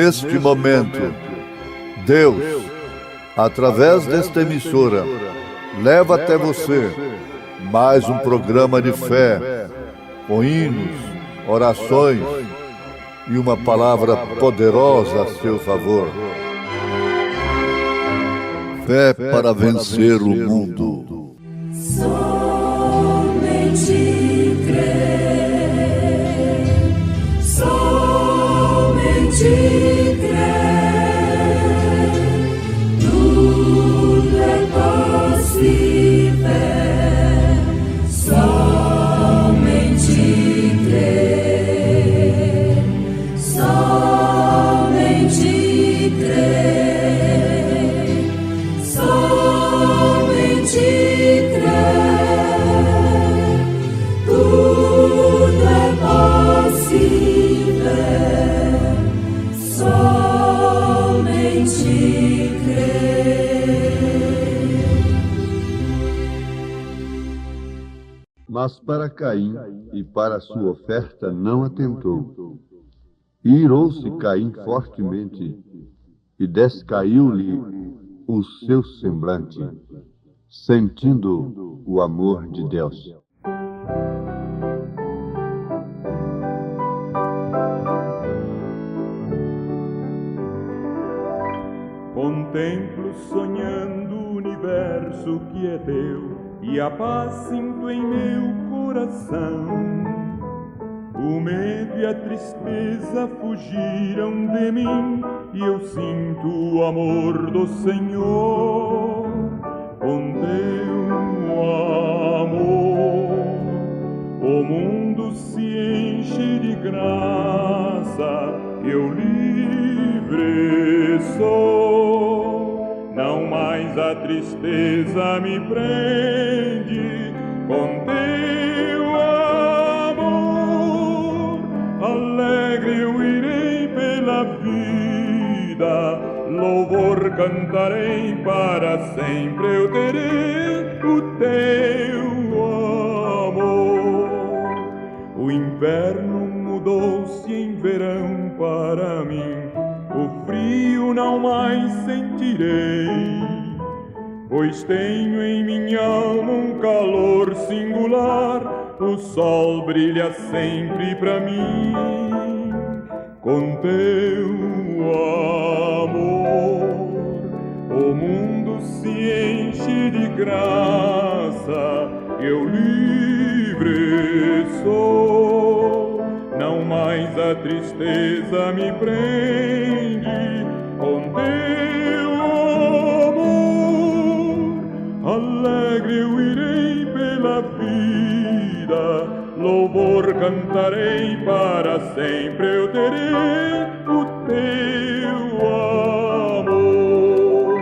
Neste momento, Deus, através desta emissora, leva até você mais um programa de fé, com hinos, orações e uma palavra poderosa a seu favor. Fé para vencer o mundo. Somente crer, somente crer, tudo é possível, somente crer, somente crer, somente crer, tudo é possível, somente crer. Mas para Caim e para sua oferta não atentou. E irou-se Caim fortemente, e descaiu-lhe o seu semblante, sentindo o amor de Deus. Contemplo sonhando o universo que é teu, e a paz sinto em meu coração. O medo e a tristeza fugiram de mim, e eu sinto o amor do Senhor. Com teu amor, o mundo se enche de graça, eu livre sou. Não mais a tristeza me prende, com teu amor alegre eu irei pela vida, louvor cantarei para sempre, eu terei o teu amor. O inverno mudou-se em verão para mim, o frio não mais sentirei, pois tenho em minha alma um calor singular, o sol brilha sempre para mim. Com teu amor, o mundo se enche de graça, eu livre sou. Não mais a tristeza me prende, com teu amor alegre eu irei pela vida, louvor cantarei para sempre, eu terei o teu amor.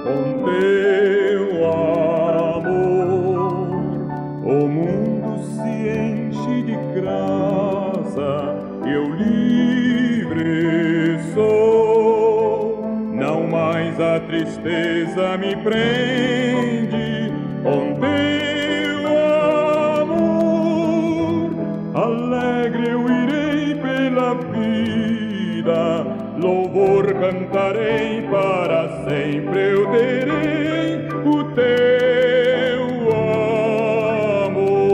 Com teu amor, o mundo se enche de graça, eu livre sou. Não mais a tristeza me prende, com teu amor alegre eu irei pela vida, louvor cantarei para sempre, eu terei o teu amor.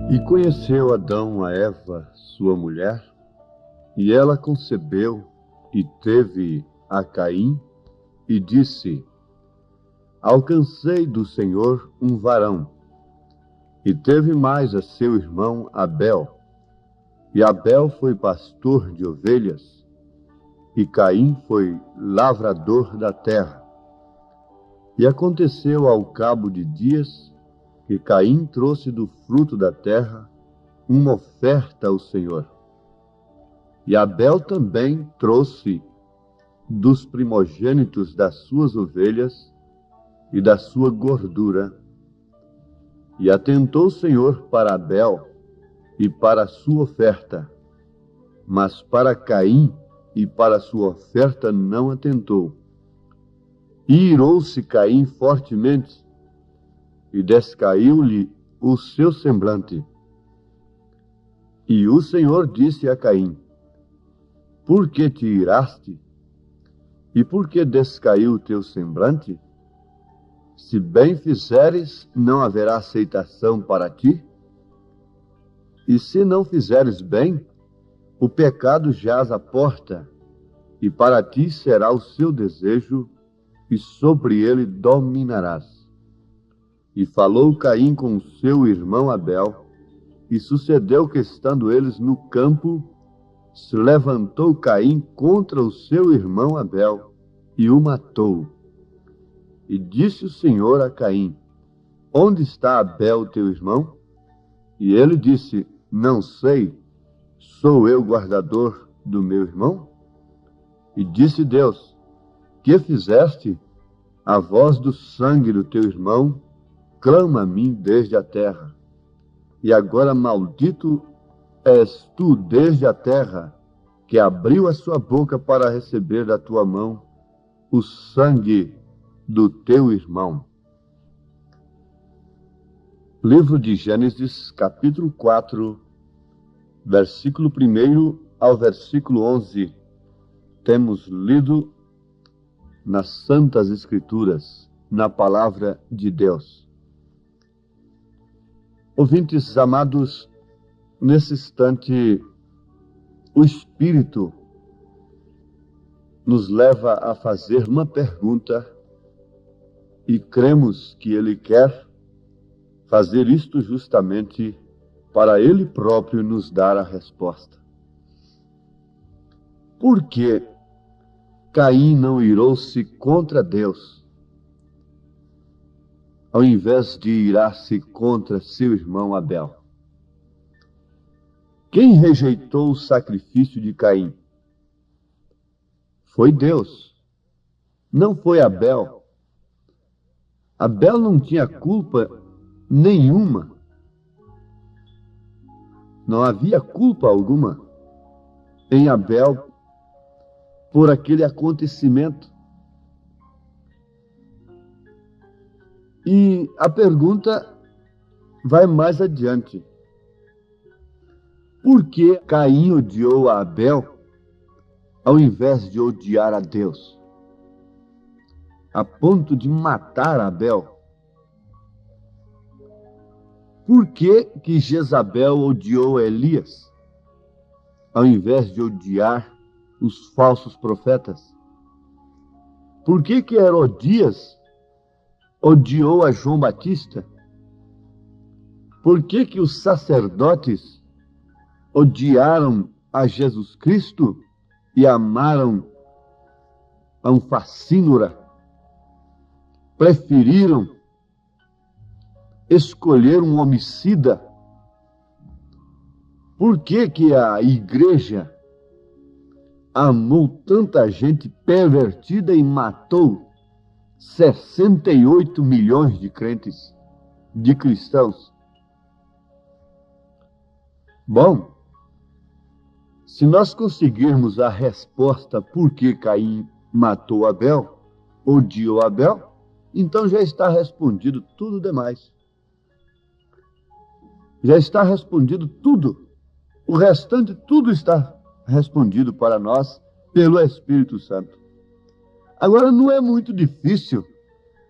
E conheceu Adão a Eva, sua mulher, e ela concebeu e teve a Caim, e disse: alcancei do Senhor um varão. E teve mais a seu irmão Abel. E Abel foi pastor de ovelhas, e Caim foi lavrador da terra. E aconteceu ao cabo de dias que Caim trouxe do fruto da terra uma oferta ao Senhor. E Abel também trouxe dos primogênitos das suas ovelhas e da sua gordura. E atentou o Senhor para Abel e para a sua oferta, mas para Caim e para a sua oferta não atentou. E irou-se Caim fortemente, e descaiu-lhe o seu semblante. E o Senhor disse a Caim: por que te iraste? E por que descaiu o teu semblante? Se bem fizeres, não haverá aceitação para ti? E se não fizeres bem, o pecado jaz à porta, e para ti será o seu desejo, e sobre ele dominarás. E falou Caim com seu irmão Abel, e sucedeu que, estando eles no campo, se levantou Caim contra o seu irmão Abel, e o matou. E disse o Senhor a Caim: onde está Abel, teu irmão? E ele disse: não sei, sou eu guardador do meu irmão? E disse Deus: que fizeste? A voz do sangue do teu irmão clama a mim desde a terra. E agora maldito és tu desde a terra, que abriu a sua boca para receber da tua mão o sangue do teu irmão. Livro de Gênesis, capítulo 4, versículo 1 ao versículo 11. Temos lido nas Santas Escrituras, na Palavra de Deus. Ouvintes amados, nesse instante, o Espírito nos leva a fazer uma pergunta e cremos que Ele quer fazer isto justamente para Ele próprio nos dar a resposta. Por que Caim não irou-se contra Deus, ao invés de irar-se contra seu irmão Abel? Quem rejeitou o sacrifício de Caim? Foi Deus, não foi Abel. Abel não tinha culpa nenhuma. Não havia culpa alguma em Abel por aquele acontecimento. E a pergunta vai mais adiante. Por que Caim odiou a Abel ao invés de odiar a Deus, a ponto de matar Abel? Por que Jezabel odiou Elias, ao invés de odiar os falsos profetas? Por que Herodias odiou a João Batista? Por que os sacerdotes odiaram a Jesus Cristo e amaram a um facínora? Preferiram escolher um homicida? Por que a igreja amou tanta gente pervertida e matou 68 milhões de crentes, de cristãos? Bom, se nós conseguirmos a resposta por que Caim matou Abel, odiou Abel, então já está respondido tudo demais. Já está respondido tudo. O restante tudo está respondido para nós pelo Espírito Santo. Agora, não é muito difícil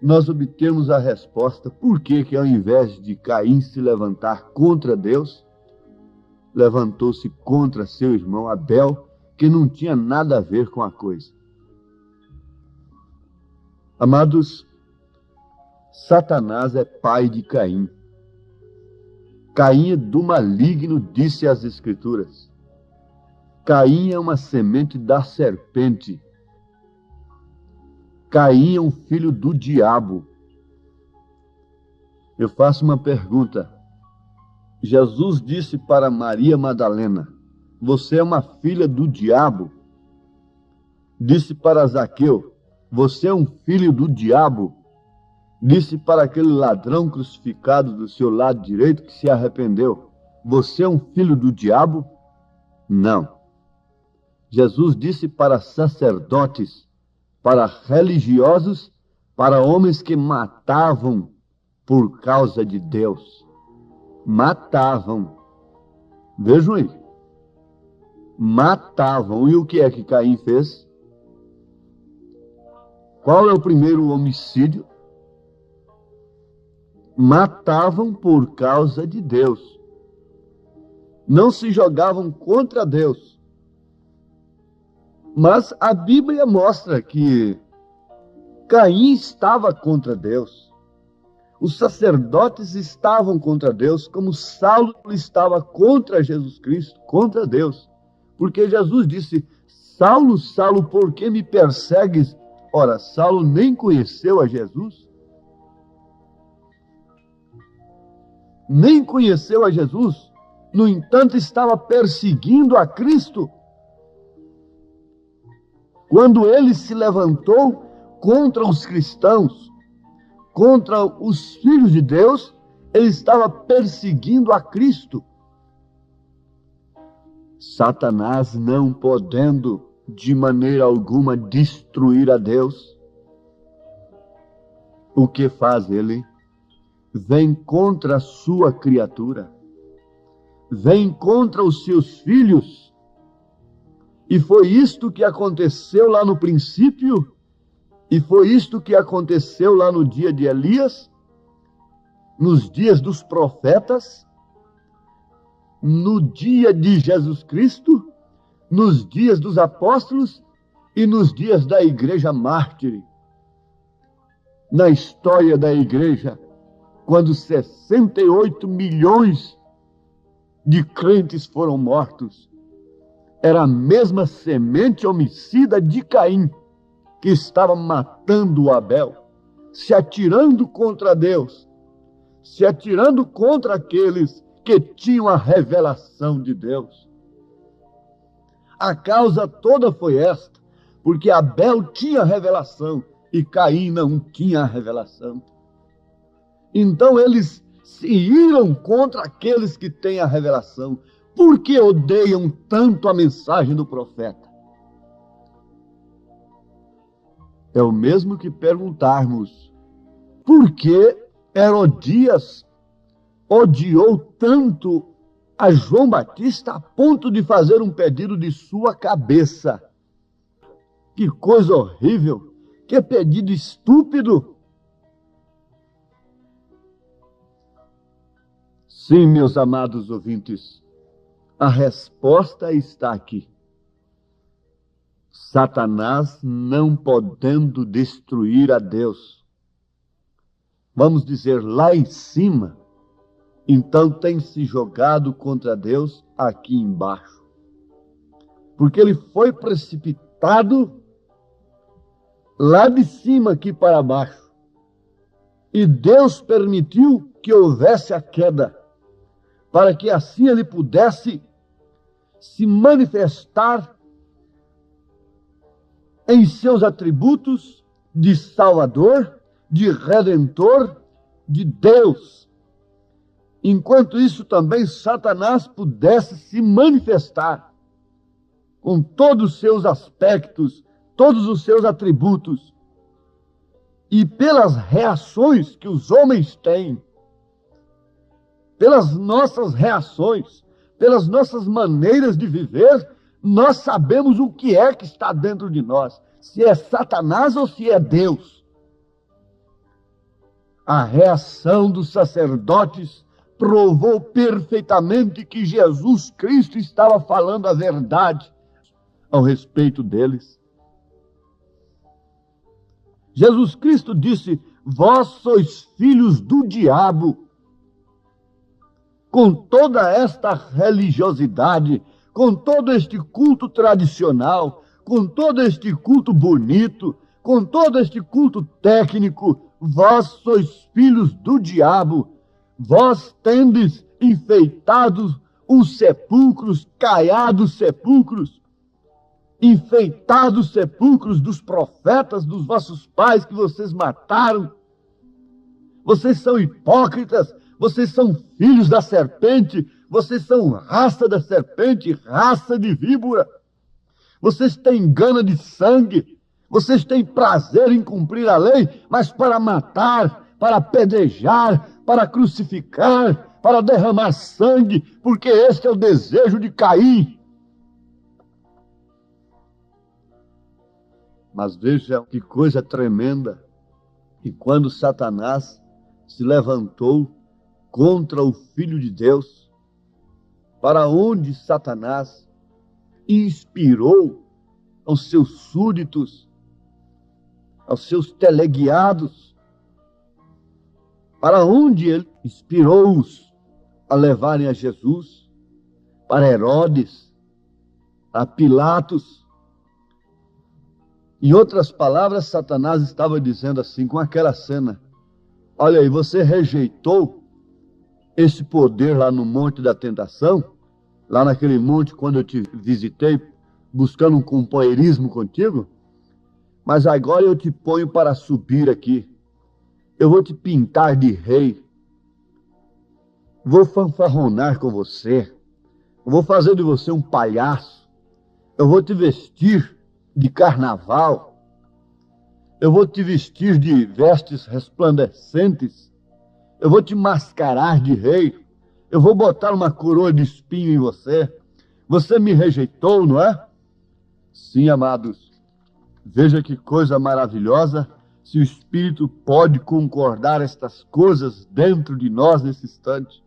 nós obtermos a resposta por que ao invés de Caim se levantar contra Deus, levantou-se contra seu irmão Abel, que não tinha nada a ver com a coisa. Amados, Satanás é pai de Caim. Caim é do maligno, disse as Escrituras. Caim é uma semente da serpente. Caim é um filho do diabo. Eu faço uma pergunta. Jesus disse para Maria Madalena: você é uma filha do diabo. Disse para Zaqueu: você é um filho do diabo. Disse para aquele ladrão crucificado do seu lado direito que se arrependeu: você é um filho do diabo? Não. Jesus disse para sacerdotes, para religiosos, para homens que matavam por causa de Deus. Matavam. Vejam aí. Matavam. E o que é que Caim fez? Qual é o primeiro homicídio? Matavam por causa de Deus. Não se jogavam contra Deus. Mas a Bíblia mostra que Caim estava contra Deus. Os sacerdotes estavam contra Deus, como Saulo estava contra Jesus Cristo, contra Deus. Porque Jesus disse: Saulo, Saulo, por que me persegues? Ora, Saulo nem conheceu a Jesus. Nem conheceu a Jesus. No entanto, estava perseguindo a Cristo. Quando ele se levantou contra os cristãos, contra os filhos de Deus, ele estava perseguindo a Cristo. Satanás, não podendo de maneira alguma destruir a Deus, o que faz ele? Vem contra a sua criatura, vem contra os seus filhos. E foi isto que aconteceu lá no princípio, e foi isto que aconteceu lá no dia de Elias, nos dias dos profetas, no dia de Jesus Cristo, nos dias dos apóstolos e nos dias da igreja mártire. Na história da igreja, quando 68 milhões de crentes foram mortos, era a mesma semente homicida de Caim que estava matando Abel, se atirando contra Deus, se atirando contra aqueles que tinham a revelação de Deus. A causa toda foi esta, porque Abel tinha a revelação e Caim não tinha a revelação. Então eles se iram contra aqueles que têm a revelação. Por que odeiam tanto a mensagem do profeta? É o mesmo que perguntarmos: por que Herodias odiou tanto a João Batista a ponto de fazer um pedido de sua cabeça? Que coisa horrível! Que pedido estúpido! Sim, meus amados ouvintes, a resposta está aqui. Satanás não podendo destruir a Deus. Vamos dizer, lá em cima, então tem se jogado contra Deus aqui embaixo. Porque ele foi precipitado lá de cima aqui para baixo. E Deus permitiu que houvesse a queda, para que assim ele pudesse se manifestar em seus atributos de Salvador, de Redentor, de Deus. Enquanto isso também Satanás pudesse se manifestar com todos os seus aspectos, todos os seus atributos. E pelas reações que os homens têm, pelas nossas reações, pelas nossas maneiras de viver, nós sabemos o que é que está dentro de nós, se é Satanás ou se é Deus. A reação dos sacerdotes provou perfeitamente que Jesus Cristo estava falando a verdade ao respeito deles. Jesus Cristo disse: vós sois filhos do diabo. Com toda esta religiosidade, com todo este culto tradicional, com todo este culto bonito, com todo este culto técnico, vós sois filhos do diabo, Vós tendes enfeitado os sepulcros, caiados sepulcros, enfeitados sepulcros dos profetas dos vossos pais que vocês mataram. Vocês são hipócritas, vocês são filhos da serpente, vocês são raça da serpente, raça de víbora. Vocês têm gana de sangue, vocês têm prazer em cumprir a lei, mas para matar, para apedrejar, para crucificar, para derramar sangue, porque este é o desejo de Caim. Mas veja que coisa tremenda. E quando Satanás se levantou contra o Filho de Deus, para onde Satanás inspirou aos seus súditos, aos seus teleguiados, para onde ele inspirou-os a levarem a Jesus, para Herodes, a Pilatos. Em outras palavras, Satanás estava dizendo assim, com aquela cena: olha aí, você rejeitou esse poder lá no Monte da Tentação, lá naquele monte quando eu te visitei, buscando um companheirismo contigo, mas agora eu te ponho para subir aqui. Eu vou te pintar de rei, vou fanfarronar com você, vou fazer de você um palhaço, eu vou te vestir de carnaval, eu vou te vestir de vestes resplandecentes, eu vou te mascarar de rei, eu vou botar uma coroa de espinho em você. Você me rejeitou, não é? Sim, amados, veja que coisa maravilhosa, se o Espírito pode concordar estas coisas dentro de nós nesse instante.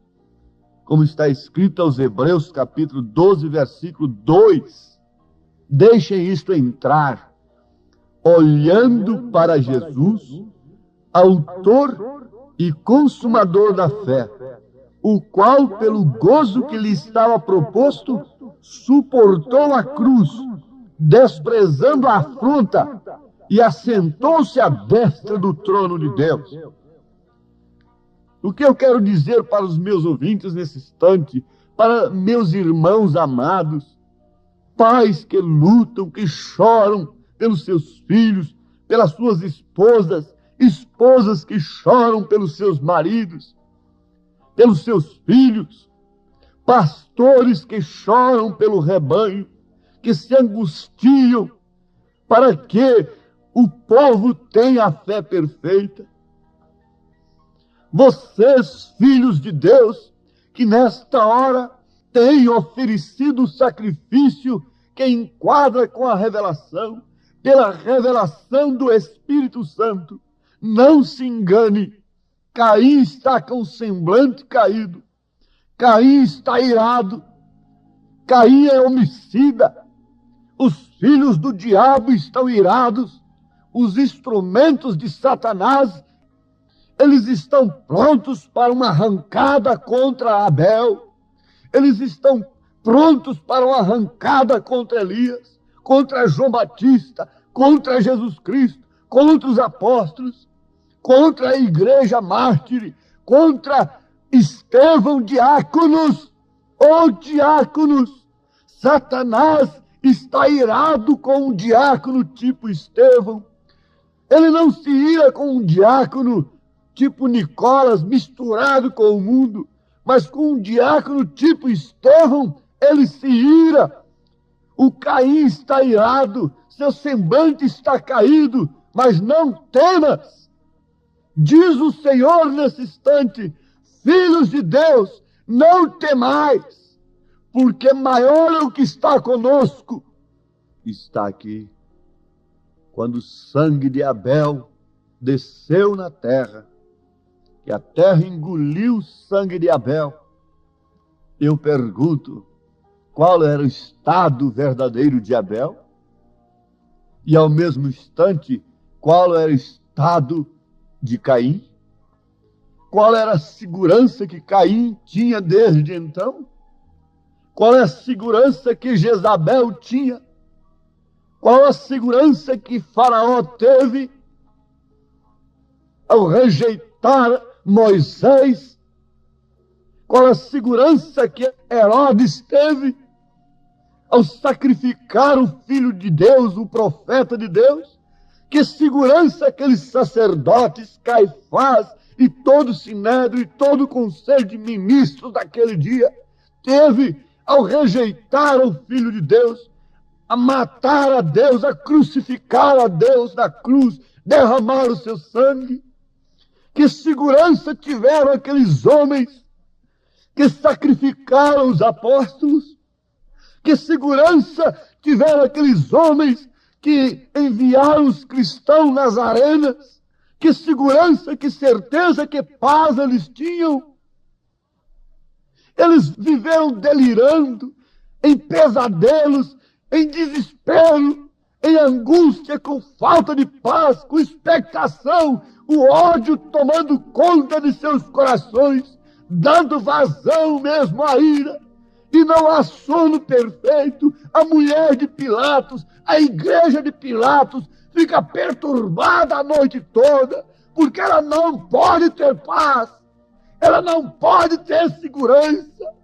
Como está escrito aos Hebreus, capítulo 12, versículo 2. Deixem isto entrar, olhando para Jesus, autor e consumador da fé, o qual, pelo gozo que lhe estava proposto, suportou a cruz, desprezando a afronta, e assentou-se à destra do trono de Deus. O que eu quero dizer para os meus ouvintes nesse instante, para meus irmãos amados, pais que lutam, que choram pelos seus filhos, pelas suas esposas, esposas que choram pelos seus maridos, pelos seus filhos, pastores que choram pelo rebanho, que se angustiam para que o povo tenha a fé perfeita. Vocês, filhos de Deus, que nesta hora têm oferecido o sacrifício que enquadra com a revelação, pela revelação do Espírito Santo, não se engane. Caim está com o semblante caído. Caim está irado. Caim é homicida. Os filhos do diabo estão irados. Os instrumentos de Satanás, eles estão prontos para uma arrancada contra Abel. Eles estão prontos para uma arrancada contra Elias, contra João Batista, contra Jesus Cristo, contra os apóstolos, contra a igreja mártire, contra Estevão, diáconos. Ô diáconos, Satanás está irado com um diácono tipo Estevão. Ele não se ira com um diácono tipo Nicolas, misturado com o mundo, mas com um diácono tipo Estevão, ele se ira. O Caim está irado, seu semblante está caído, mas não temas. Diz o Senhor nesse instante: filhos de Deus, não temais, porque maior é o que está conosco. Está aqui. Quando o sangue de Abel desceu na terra, que a terra engoliu o sangue de Abel, eu pergunto, qual era o estado verdadeiro de Abel? E ao mesmo instante, qual era o estado de Caim? Qual era a segurança que Caim tinha desde então? Qual é a segurança que Jezabel tinha? Qual a segurança que Faraó teve ao rejeitar Moisés qual a segurança que Herodes teve ao sacrificar o Filho de Deus, o profeta de Deus. Que segurança aqueles sacerdotes, Caifás e todo o Sinédrio e todo o conselho de ministros daquele dia teve ao rejeitar o Filho de Deus, a matar a Deus, a crucificar a Deus na cruz, derramar o seu sangue. Que segurança tiveram aqueles homens que sacrificaram os apóstolos? Que segurança tiveram aqueles homens que enviaram os cristãos nas arenas? Que segurança, que certeza, que paz eles tinham? Eles viveram delirando, em pesadelos, em desespero, em angústia, com falta de paz, com expectação, o ódio tomando conta de seus corações, dando vazão mesmo à ira. E não há sono perfeito. A mulher de Pilatos, a igreja de Pilatos, fica perturbada a noite toda, porque ela não pode ter paz, ela não pode ter segurança.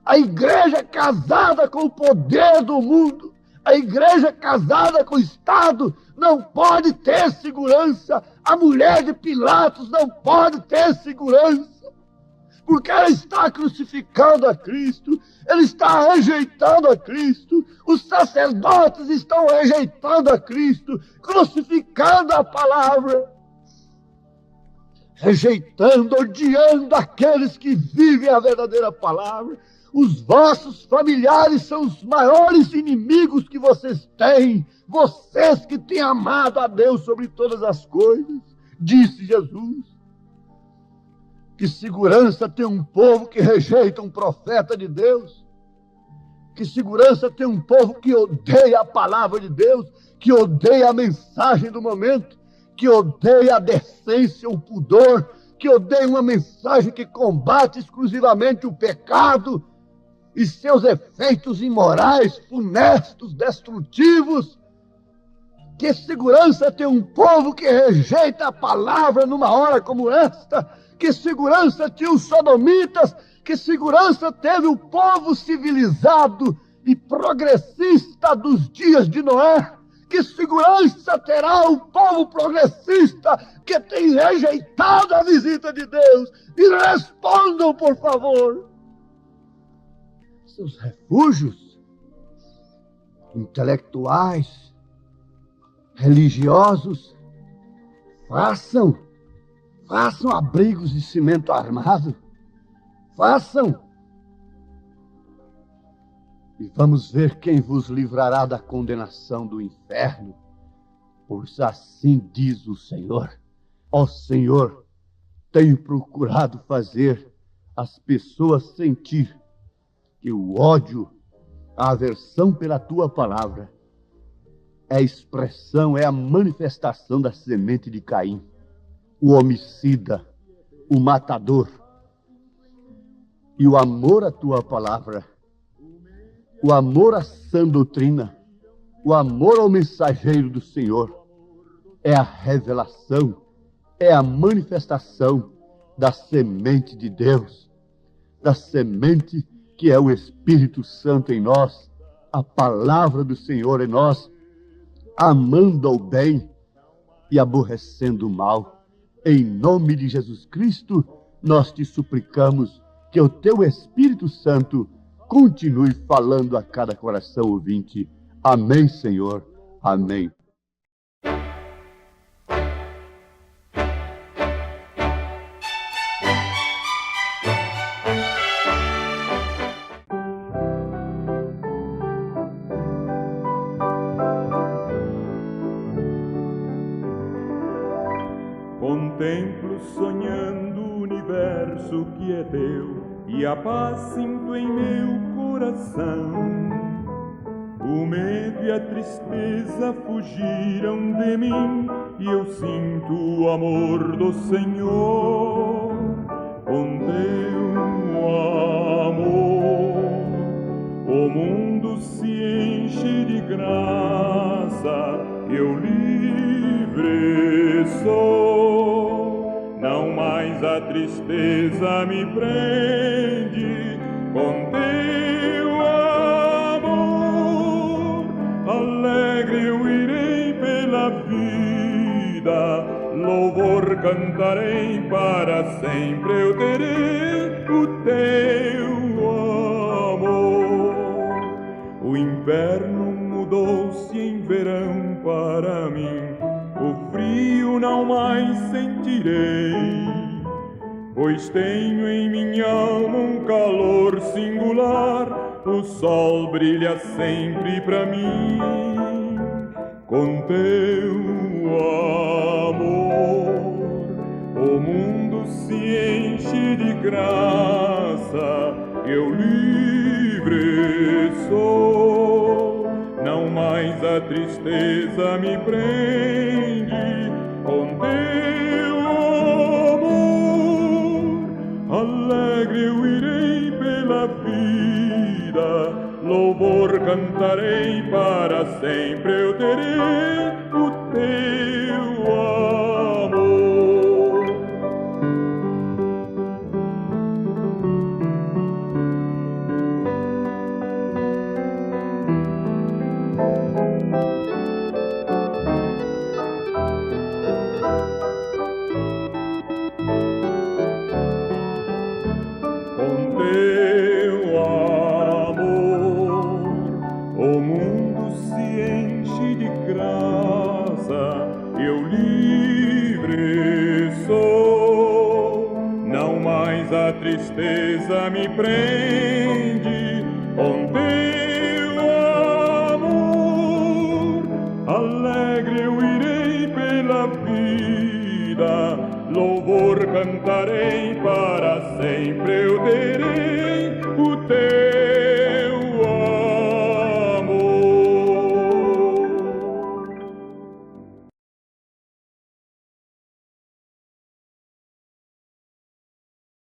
A igreja casada com o poder do mundo, a igreja casada com o Estado, não pode ter segurança. A mulher de Pilatos não pode ter segurança, porque ela está crucificando a Cristo, ela está rejeitando a Cristo, os sacerdotes estão rejeitando a Cristo, crucificando a palavra, rejeitando, odiando aqueles que vivem a verdadeira palavra. Os vossos familiares são os maiores inimigos que vocês têm, vocês que têm amado a Deus sobre todas as coisas, disse Jesus. Que segurança tem um povo que rejeita um profeta de Deus? Que segurança tem um povo que odeia a palavra de Deus, que odeia a mensagem do momento, que odeia a decência, o pudor, que odeia uma mensagem que combate exclusivamente o pecado e seus efeitos imorais, funestos, destrutivos? Que segurança tem um povo que rejeita a palavra numa hora como esta? Que segurança tinha os sodomitas? Que segurança teve o povo civilizado e progressista dos dias de Noé? Que segurança terá o povo progressista que tem rejeitado a visita de Deus? E respondam, por favor. Seus refúgios intelectuais, religiosos, façam abrigos de cimento armado, façam. E vamos ver quem vos livrará da condenação do inferno, pois assim diz o Senhor. Ó Senhor, tenho procurado fazer as pessoas sentir que o ódio, a aversão pela tua palavra é a expressão, é a manifestação da semente de Caim. O homicida, o matador. E o amor à tua palavra, o amor à sã doutrina, o amor ao mensageiro do Senhor é a revelação, é a manifestação da semente de Deus, da semente que é o Espírito Santo em nós, a palavra do Senhor em nós, amando o bem e aborrecendo o mal. Em nome de Jesus Cristo, nós te suplicamos que o teu Espírito Santo continue falando a cada coração ouvinte. Amém, Senhor. Amém. Contemplo sonhando o universo que é teu, e a paz sinto em meu coração. O medo e a tristeza fugiram de mim, e eu sinto o amor do Senhor. Com teu amor, o mundo se enche de graça, eu livre sou. Não mais mais a tristeza me prende. Com teu amor alegre eu irei pela vida, louvor cantarei, para sempre eu terei o teu amor. O inverno mudou-se em verão para mim, o frio não mais sentirei, pois tenho em minha alma um calor singular, o sol brilha sempre pra mim. Com teu amor o mundo se enche de graça, eu livre sou, não mais a tristeza me prende. Com teu amor alegre eu irei pela vida, louvor cantarei, para sempre eu terei o teu amor. Com teu amor o mundo se enche de graça, eu livre sou, não mais a tristeza me prende. Com teu amor alegre eu irei pela vida, louvor cantarei, para sempre eu terei o teu